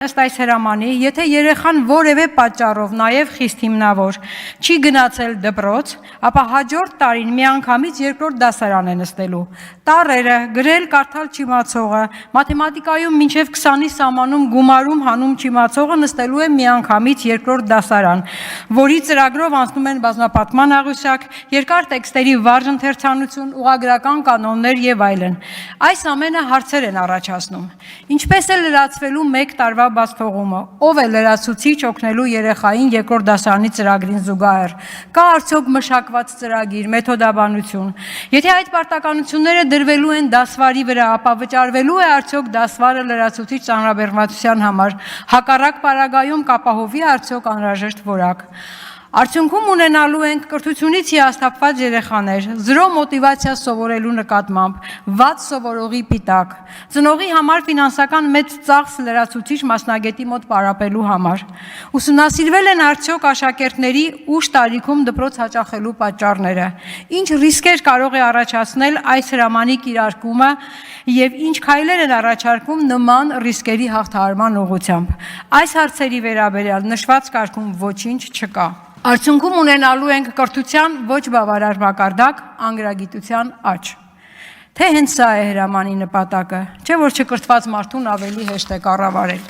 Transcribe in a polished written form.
Ըստ այս հրամանի, եթե երեխան որևէ պատճառով, նաև խիստ հիմնավոր, չի գնացել դպրոց, ապա հաջորդ տարին միանգամից երկրորդ դասարան է նստելու։ Տառերը, գրել, կարդալ չիմացողը, մաթեմատիկայում մինչև 20-ի սահմանում գումարում հանում չիմացողը նստելու է միանգամից երկրորդ դասարան, որի ծրագրով անցնում են բազմապատման աղյուսակ, երկար տեքստերի վարժ ընթերցանություն, ուղղագրական կանոններ եւ այլն։ Այս ամենը հարցեր են առաջացնում։ Ինչպես է լրացվելու մեկ տարվա բացթողումը, ով է լրացուցիչ օգնելու երեխային երկրորդ դասարանի ծրագրին զուգահեռ, կա արդյոք մշակված ծրագիր, մեթոդաբանություն։ Եթե այդ պարտականությունները դրվելու են դասվարի վրա, ապա վճարվելու է արդյոք դասվարը լրացուցիչ ծանրաբեռնվածության համար, հակառակ պարագայում կապահովի արդյոք անհրաժեշտ որակ։ Արդյունքում ունենալու ենք կրթությունից հիասթափված երեխաներ, զրո մոտիվացիա սովորելու նկատմամբ, վատ սովորողի պիտակ, ծնողի համար ֆինանսական մեծ ծախս լրացուցիչ մասնագետի մոտ պարապելու համար։ Ուսումնասիրվել են արդյոք աշակերտների ուշ տարիքում դպրոց հաճախելու պատճառները, ինչ ռիսկեր կարող է առաջացնել այս հրամանի կիրարկումը եւ ինչ քայլեր են առաջարկվում նման ռիսկերի հաղթահարման ուղղությամբ։ Այս հարցերի վերաբերյալ նշված կարգում ոչինչ չկա։ Արդյունքում ունենալու ենք կրթության ոչ բավարար մակարդակ, անգրագիտության աճ։ Թե հենց սա է հրամանի նպատակը, չէ՞ որ չկրթված մարդուն ավելի հեշտ է կառավարել։